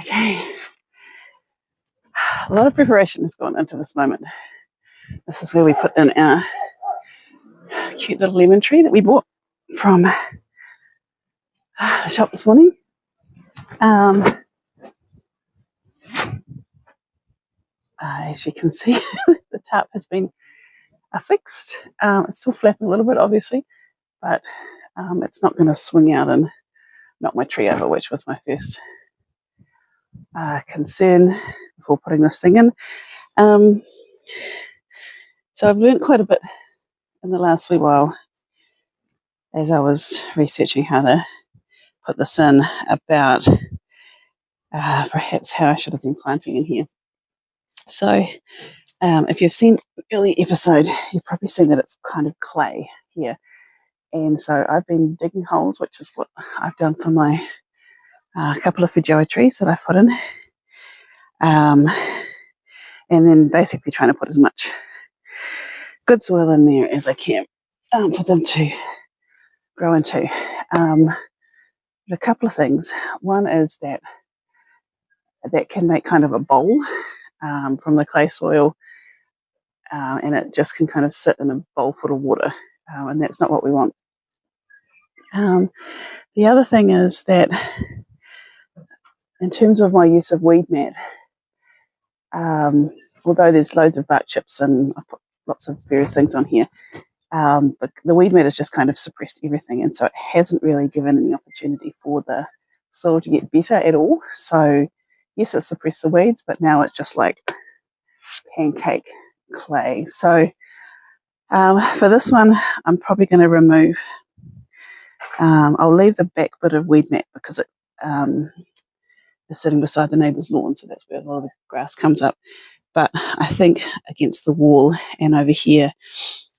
Okay, a lot of preparation has gone into this moment. This is where we put in our cute little lemon tree that we bought from the shop this morning. As you can see, the tarp has been affixed. It's still flapping a little bit, obviously, but it's not going to swing out and knock my tree over, which was my first concern before putting this thing in. So I've learned quite a bit in the last wee while as I was researching how to put this in about perhaps how I should have been planting in here. So if you've seen the early episode, you've probably seen that it's kind of clay here. And so I've been digging holes, which is what I've done for my couple of feijoa trees that I've put in. And then basically trying to put as much good soil in there as I can for them to grow into. A couple of things. One is that can make kind of a bowl from the clay soil, and it just can kind of sit in a bowl full of water, and that's not what we want. The other thing is that in terms of my use of weed mat, although there's loads of bark chips and I've put lots of various things on here, but the weed mat has just kind of suppressed everything, and so it hasn't really given any opportunity for the soil to get better at all. So yes, it's suppressed the weeds, but now it's just like pancake clay. So for this one, I'm probably going to remove, I'll leave the back bit of weed mat because it is sitting beside the neighbour's lawn, so that's where a lot of the grass comes up. But I think against the wall and over here,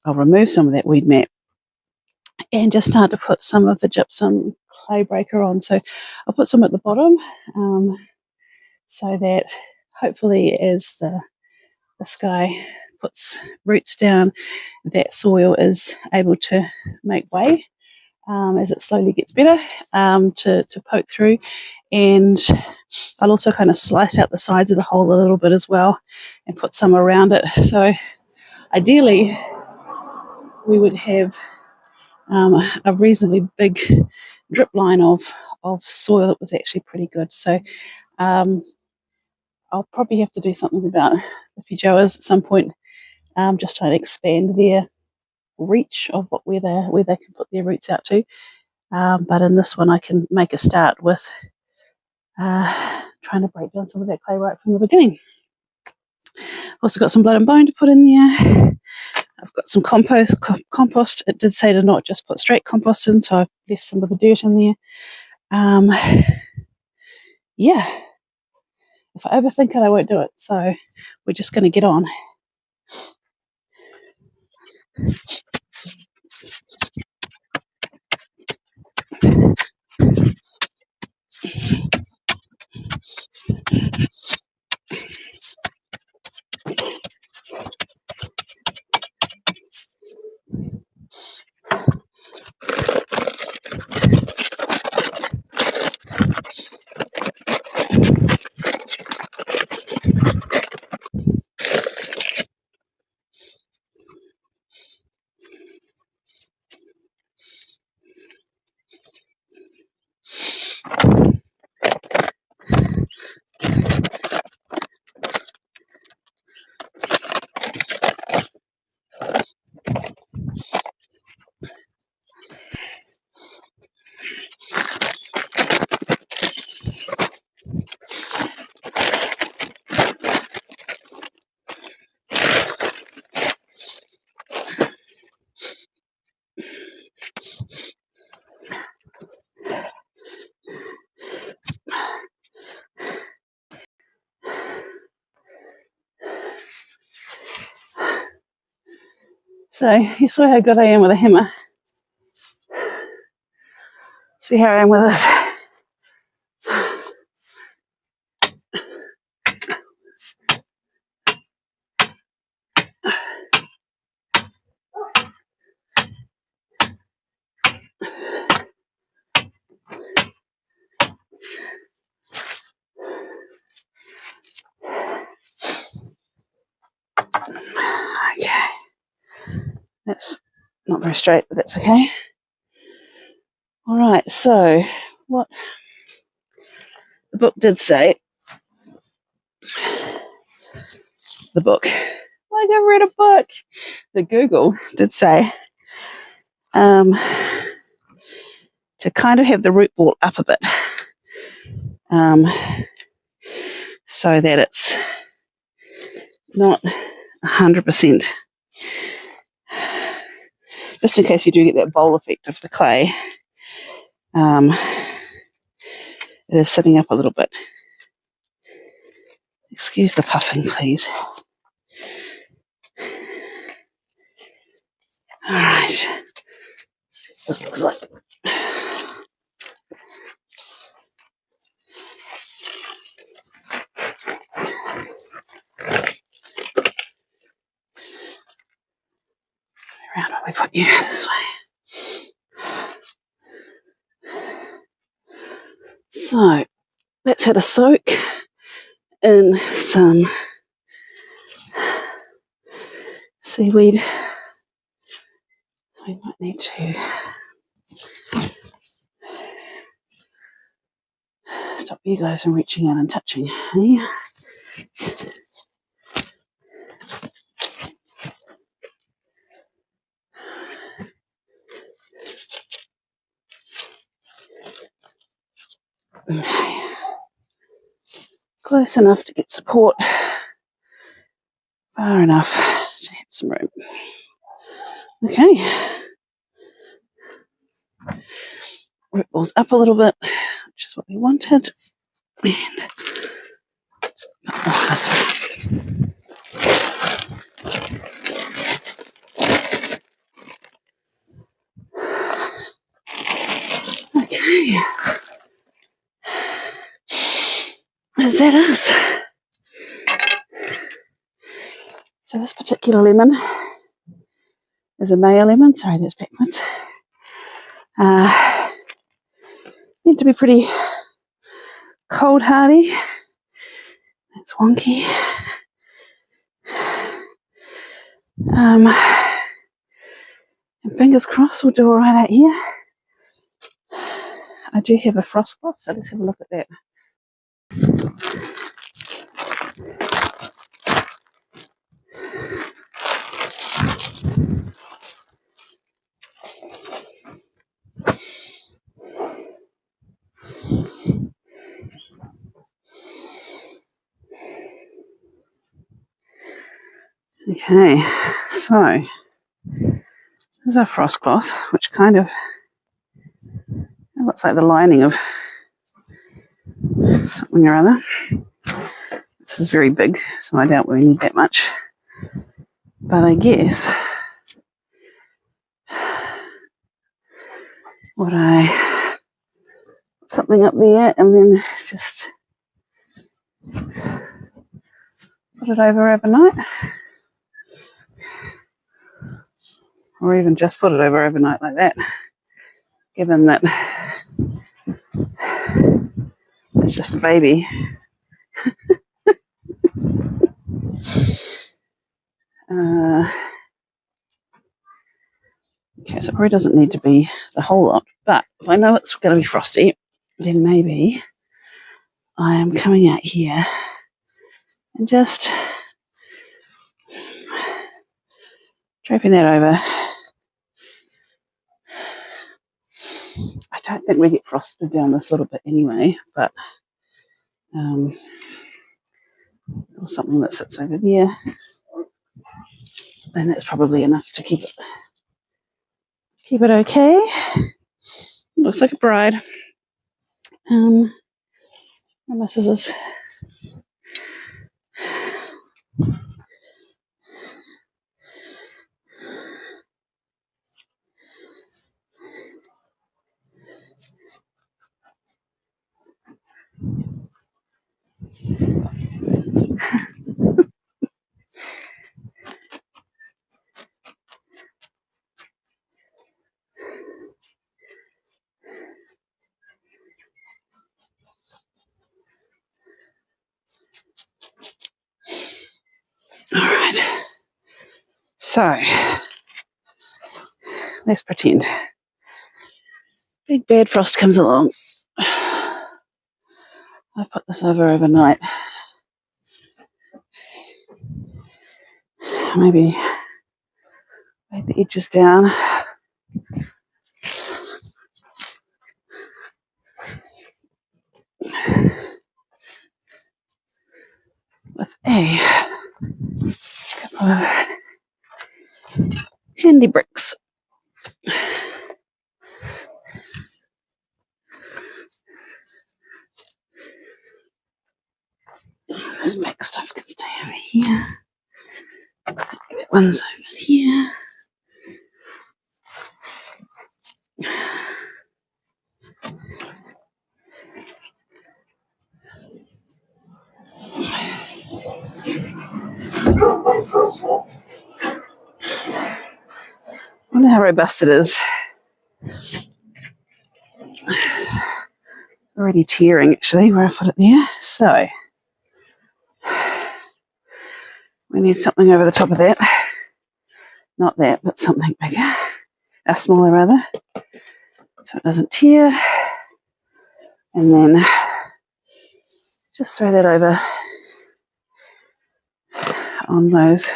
I'll remove some of that weed mat and just start to put some of the gypsum clay breaker on. So I'll put some at the bottom so that hopefully as the sky puts roots down, that soil is able to make way as it slowly gets better to poke through. And I'll also kind of slice out the sides of the hole a little bit as well and put some around it. So ideally we would have a reasonably big drip line of soil that was actually pretty good. So I'll probably have to do something about the feijoas at some point, just trying to expand their reach of where they can put their roots out to. But in this one, I can make a start with trying to break down some of that clay right from the beginning. Also got some blood and bone to put in there. I've got some compost. It did say to not just put straight compost in, so I've left some of the dirt in there. Yeah, if I overthink it, I won't do it. So we're just going to get on. So you saw how good I am with a hammer. See how I am with this. Okay. That's not very straight, but that's okay. All right, so what the book did say, like I've read a book, the Google did say to kind of have the root ball up a bit so that it's not 100%, just in case you do get that bowl effect of the clay. It is sitting up a little bit. Excuse the puffing, please. All right. Let's see what this looks like. Around when we put you this way. So that's had a soak in some seaweed. We might need to stop you guys from reaching out and touching. Eh? Close enough to get support, far enough to have some room. Okay. Root balls up a little bit, which is what we wanted. And this way. Okay. Is that us? So this particular lemon is a Maya lemon. Sorry, that's backwards. Meant to be pretty cold hardy. That's wonky. And fingers crossed we'll do all right out here. I do have a frost cloth, so let's have a look at that. Okay, so this is our frost cloth, which kind of looks like the lining of something or other. This is very big, so I doubt we need that much. But I guess put something up there and then just put it over overnight. Or even just put it over overnight like that, given that it's just a baby. Okay, so it probably doesn't need to be the whole lot, but if I know it's going to be frosty, then maybe I am coming out here and just draping that over. I don't think we get frosted down this little bit anyway, but or something that sits over there, and that's probably enough to keep it okay. Looks like a bride. And my scissors. So let's pretend big bad frost comes along. I've put this over overnight. Maybe lay the edges down. With a couple of handy bricks. This back stuff can stay over here. That one's over here. I wonder how robust it is. Already tearing actually where I put it there. So we need something over the top of that. Not that, but something bigger. Smaller rather. So it doesn't tear. And then just throw that over on those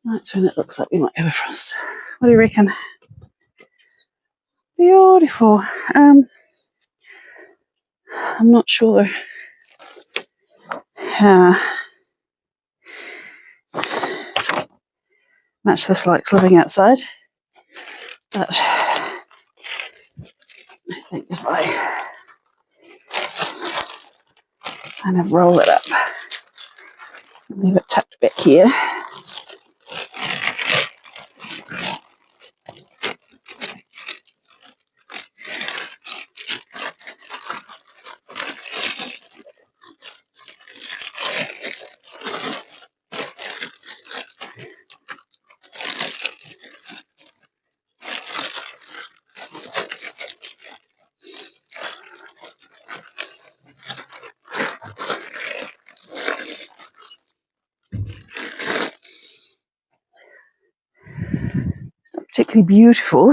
nights when it looks like we might have a frost. What do you reckon? Beautiful. I'm not sure how much this likes living outside, but I think if I kind of roll it up and leave it tucked back here, particularly beautiful,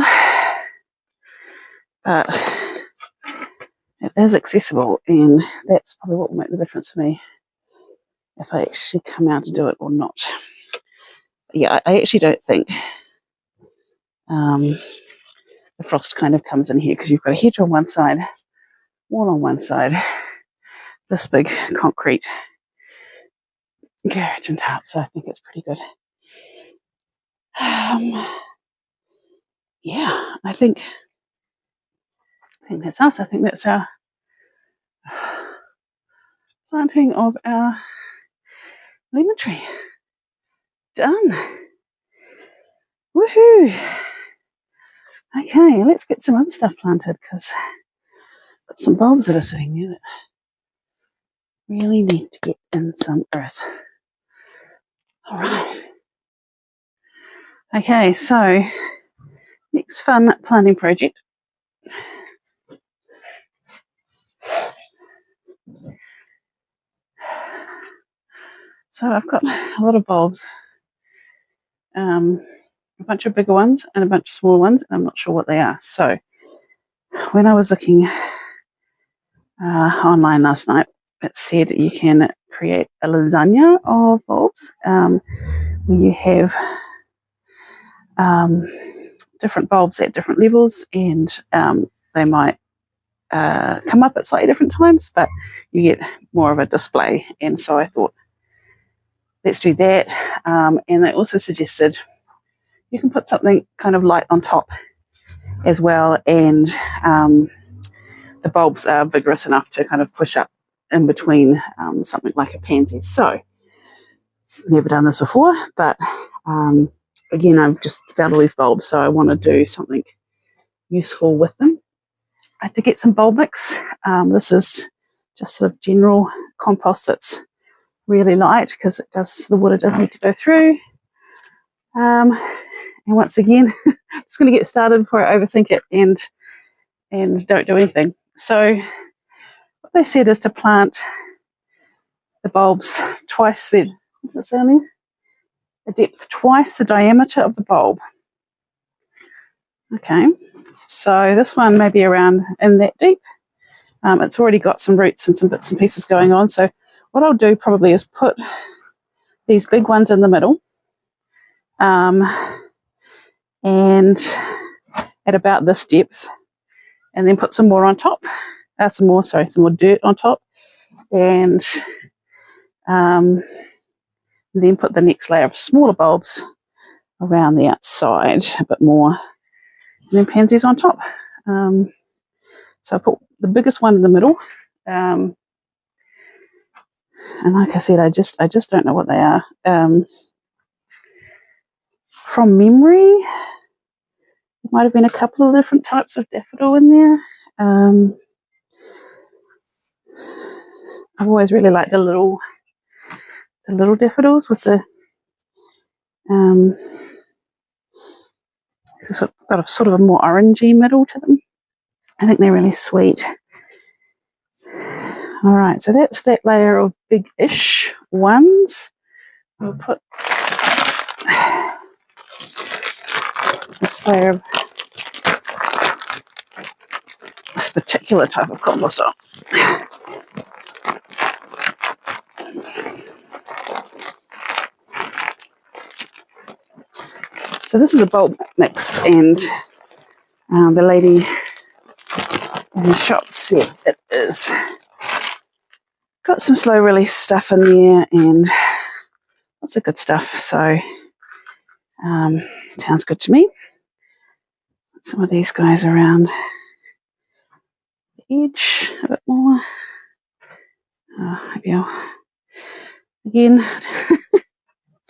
but it is accessible, and that's probably what will make the difference for me if I actually come out to do it or not. But yeah, I actually don't think the frost kind of comes in here because you've got a hedge on one side, wall on one side, this big concrete garage on top, so I think it's pretty good. Yeah, I think that's us. I think that's our planting of our lemon tree. Done. Woohoo! Okay, let's get some other stuff planted because I've got some bulbs that are sitting there that really need to get in some earth. All right. Okay, so next fun planting project. So I've got a lot of bulbs, a bunch of bigger ones and a bunch of smaller ones, and I'm not sure what they are. So when I was looking online last night, it said you can create a lasagna of bulbs where you have different bulbs at different levels, and they might come up at slightly different times, but you get more of a display. And so I thought, let's do that. And they also suggested you can put something kind of light on top as well, and the bulbs are vigorous enough to kind of push up in between something like a pansy. So never done this before, but again, I've just found all these bulbs, so I want to do something useful with them. I had to get some bulb mix. This is just sort of general compost that's really light because the water does need to go through. And once again, I'm just going to get started before I overthink it and don't do anything. So what they said is to plant the bulbs twice then. What's that sounding? a depth twice the diameter of the bulb. Okay, so this one may be around in that deep. It's already got some roots and some bits and pieces going on. So what I'll do probably is put these big ones in the middle, and at about this depth, and then put some more on top. Some more dirt on top, and then put the next layer of smaller bulbs around the outside a bit more, and then pansies on top. So I put the biggest one in the middle, and like I said, I just don't know what they are. From memory, there might have been a couple of different types of daffodil in there. I've always really liked the little daffodils with the they've got a sort of a more orangey middle to them. I think they're really sweet. All right, so that's that layer of big-ish ones. We'll put this layer of this particular type of compost on. So this is a bulb mix, and the lady in the shop said it is got some slow release stuff in there and lots of good stuff. So sounds good to me. Some of these guys around the edge a bit more. Maybe I'll again.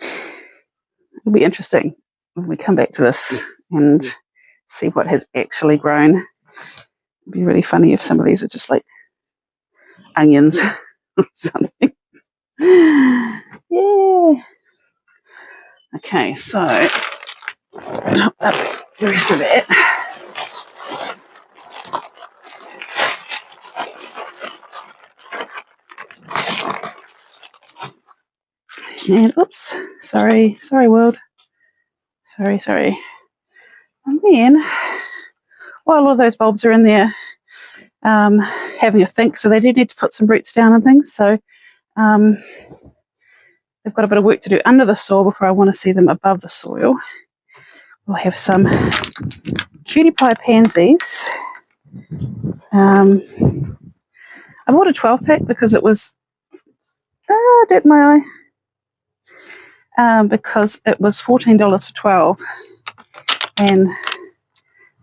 It'll be interesting when we come back to this and see what has actually grown. It'd be really funny if some of these are just like onions or something. Yeah. Okay, so top up the rest of that. And oops, sorry world. Sorry. And then while all those bulbs are in there having a think, so they do need to put some roots down and things, so they've got a bit of work to do under the soil before I want to see them above the soil. We'll have some cutie pie pansies. I bought a 12-pack because it was at my eye. Because it was $14 for 12 and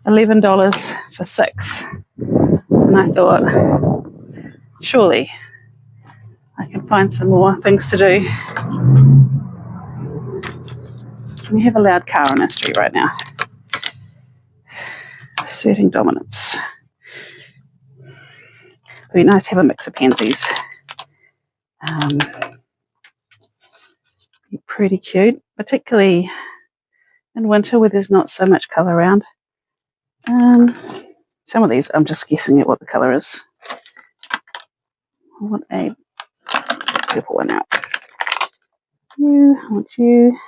$11 for 6. And I thought, surely I can find some more things to do. We have a loud car on our street right now, asserting dominance. It'd be nice to have a mix of pansies. Pretty cute, particularly in winter where there's not so much colour around. Some of these I'm just guessing at what the colour is. I want a purple one out. I want you.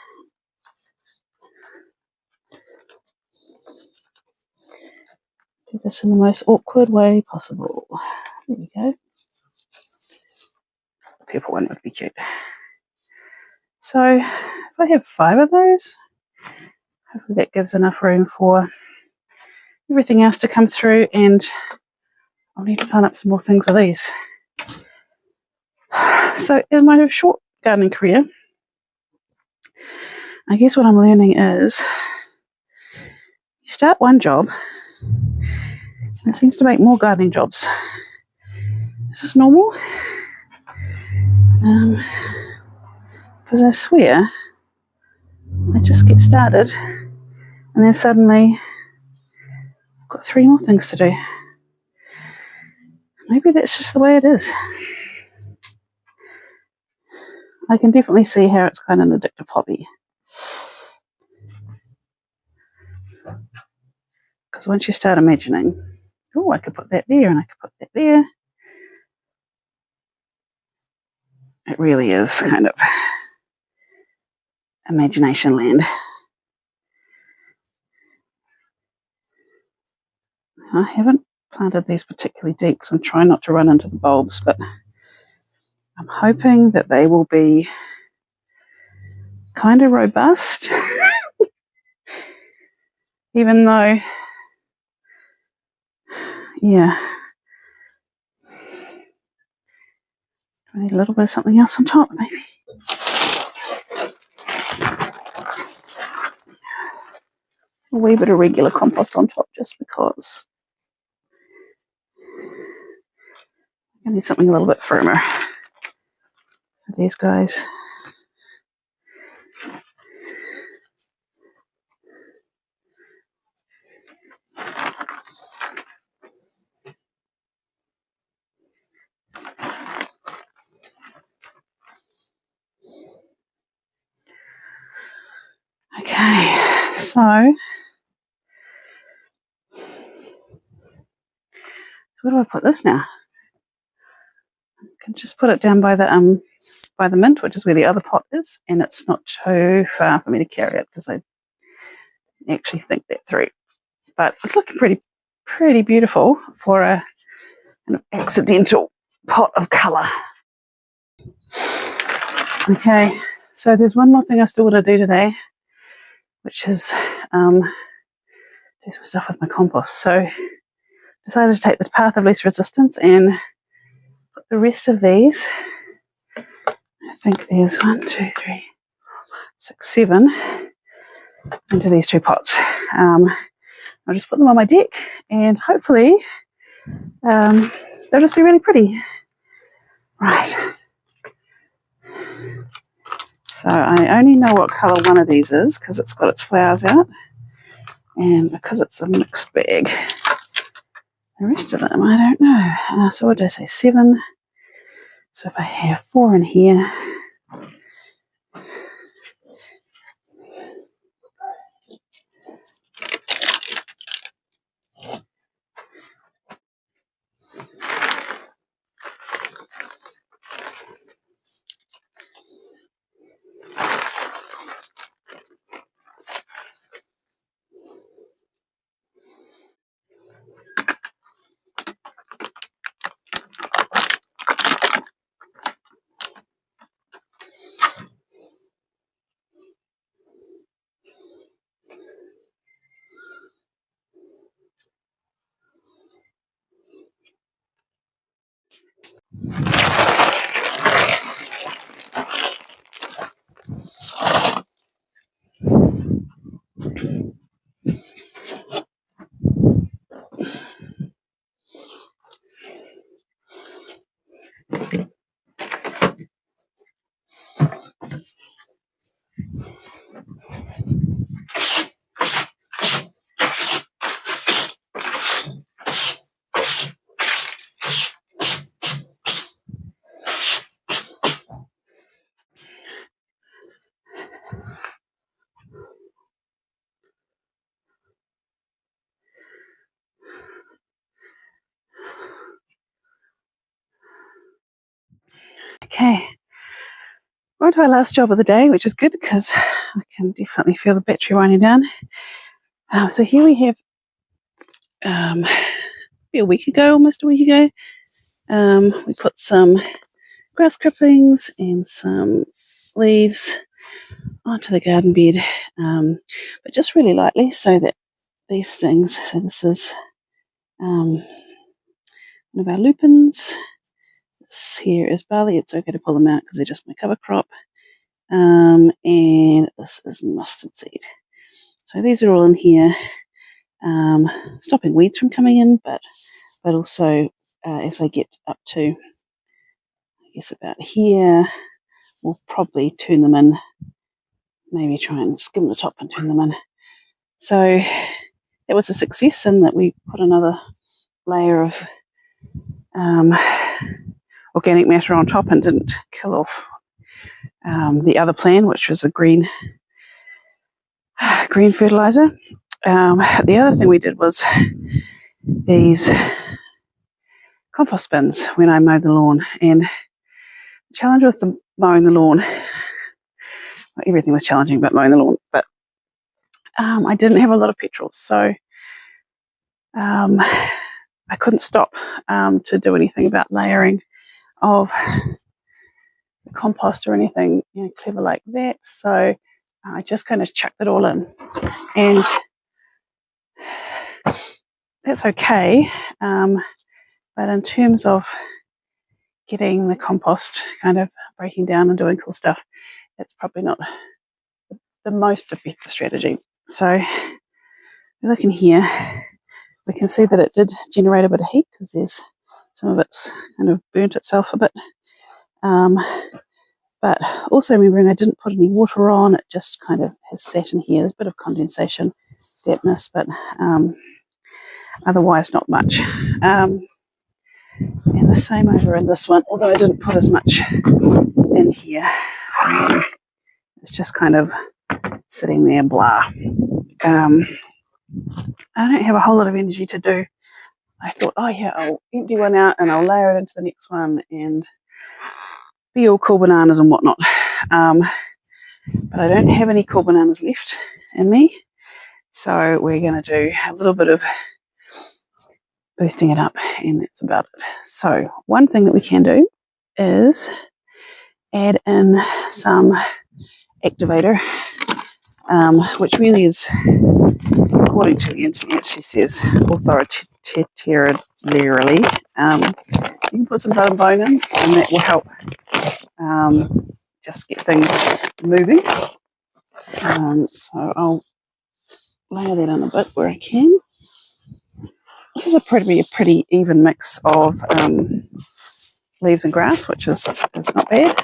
Do this in the most awkward way possible. There we go. The purple one would be cute. So if I have 5 of those, hopefully that gives enough room for everything else to come through, and I'll need to plant up some more things with these. So in my short gardening career, I guess what I'm learning is you start one job and it seems to make more gardening jobs. Is this normal? Because I swear I just get started and then suddenly I've got 3 more things to do. Maybe that's just the way it is. I can definitely see how it's kind of an addictive hobby. Because once you start imagining, oh, I could put that there and I could put that there, it really is kind of imagination land. I haven't planted these particularly deep because I'm trying not to run into the bulbs, but I'm hoping that they will be kind of robust, even though, yeah, I need a little bit of something else on top, maybe. A wee bit of regular compost on top just because I need something a little bit firmer for these guys. Okay, so where do I put this now? I can just put it down by the mint, which is where the other pot is, and it's not too far for me to carry it because I actually think that through. But it's looking pretty beautiful for a kind of accidental pot of colour. Okay, so there's one more thing I still want to do today, which is do some stuff with my compost. So decided to take the path of least resistance and put the rest of these, I think there's 1, 2, 3, 4, 5, 6, 7, into these two pots. I'll just put them on my deck and hopefully they'll just be really pretty. Right. So I only know what colour one of these is because it's got its flowers out, and because it's a mixed bag, the rest of them I don't know. So what did I say, 7? So if I have 4 in here, okay. We're on to our last job of the day, which is good because I can definitely feel the battery winding down. So here we have, almost a week ago, we put some grass clippings and some leaves onto the garden bed, but just really lightly so that these things, so this is one of our lupins. This here is barley. It's okay to pull them out because they're just my cover crop. And this is mustard seed. So these are all in here, stopping weeds from coming in, but also as they get up to, I guess, about here, we'll probably turn them in, maybe try and skim the top and turn them in. So it was a success in that we put another layer of organic matter on top and didn't kill off the other plant, which was a green fertilizer. The other thing we did was these compost bins when I mowed the lawn, and the challenge with mowing the lawn everything was challenging but mowing the lawn. But I didn't have a lot of petrol, so I couldn't stop to do anything about layering of the compost or anything clever like that. So I just kind of chucked it all in, and that's okay. But in terms of getting the compost kind of breaking down and doing cool stuff, that's probably not the most effective strategy. So looking here, we can see that it did generate a bit of heat because there's some of it's kind of burnt itself a bit. But also remembering I didn't put any water on, it just kind of has sat in here. There's a bit of condensation, dampness, but otherwise not much. And the same over in this one, although I didn't put as much in here. It's just kind of sitting there, blah. I don't have a whole lot of energy to do. I thought, oh yeah, I'll empty one out and I'll layer it into the next one and be all cool bananas and whatnot. But I don't have any cool bananas left in me. So we're going to do a little bit of boosting it up, and that's about it. So one thing that we can do is add in some activator, which really is, according to the internet, she says authoritatively, you can put some blood and bone in, and that will help just get things moving. So I'll layer that in a bit where I can. This is a pretty even mix of leaves and grass, which is not bad.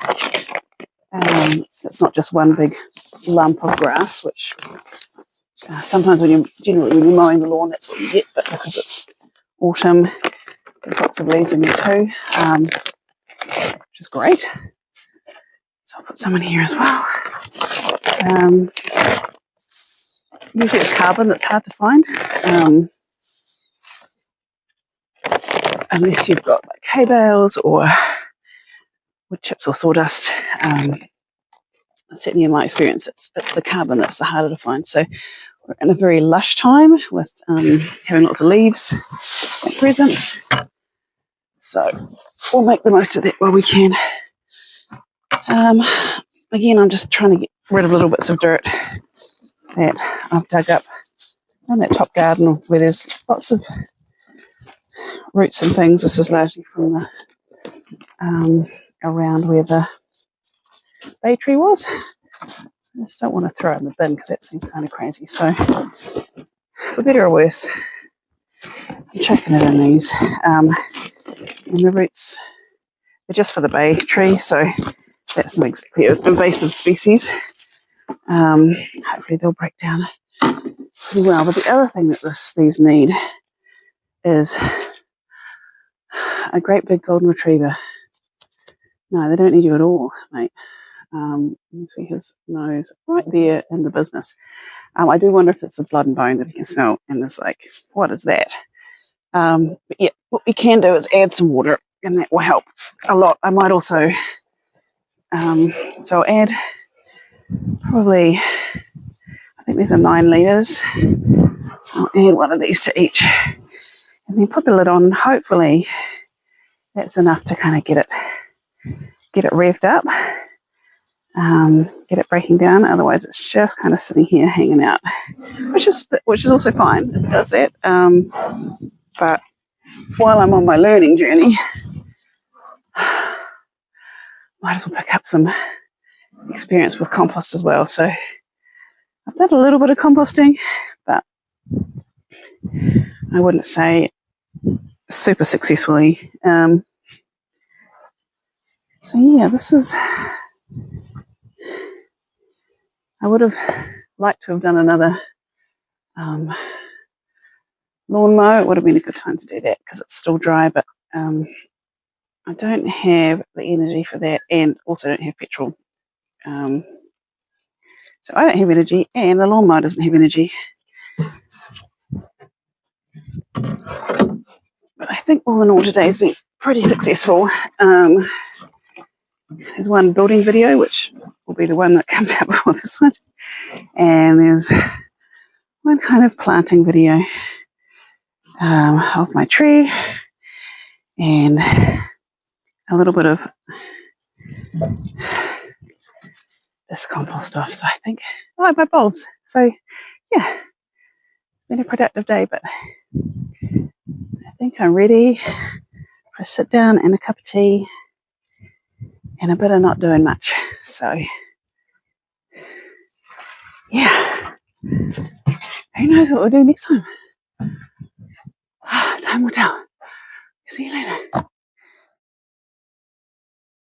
It's not just one big lump of grass, which sometimes when you're mowing the lawn, that's what you get. But because it's autumn, there's lots of leaves in there too, which is great. So I'll put some in here as well. Usually it's carbon that's hard to find. Unless you've got like hay bales or wood chips or sawdust. Certainly in my experience, it's the carbon that's the harder to find. So we're in a very lush time with having lots of leaves at present. So we'll make the most of that while we can. Again, I'm just trying to get rid of little bits of dirt that I've dug up on that top garden where there's lots of roots and things. This is largely from the around where the bay tree was. I just don't want to throw it in the bin because that seems kind of crazy. So for better or worse, I'm chucking it in these. And the roots are just for the bay tree, so that's not exactly an invasive species. Hopefully they'll break down pretty well. But the other thing that these need is a great big golden retriever. No, they don't need you at all, mate. You can see his nose right there in the business. I do wonder if it's the blood and bone that he can smell, and there's like, what is that? But yeah, what we can do is add some water, and that will help a lot. I might also, so I'll add probably, I think these are 9 litres. I'll add one of these to each, and then put the lid on. Hopefully that's enough to kind of get it revved up, get it breaking down. Otherwise it's just kind of sitting here hanging out, which is also fine if it does that. But while I'm on my learning journey, might as well pick up some experience with compost as well. So I've done a little bit of composting, but I wouldn't say super successfully. So yeah, this is, I would have liked to have done another lawn mow. It would have been a good time to do that because it's still dry, but I don't have the energy for that, and also don't have petrol. So I don't have energy, and the lawnmower doesn't have energy. But I think all in all today's been pretty successful. there's one building video, which will be the one that comes out before this one. And there's one kind of planting video of my tree, and a little bit of this compost off. So I think I like my bulbs. So yeah, been a productive day, but I think I'm ready for a sit down and a cup of tea and a bit of not doing much. So yeah, who knows what we'll do next time. Time will tell. See you later.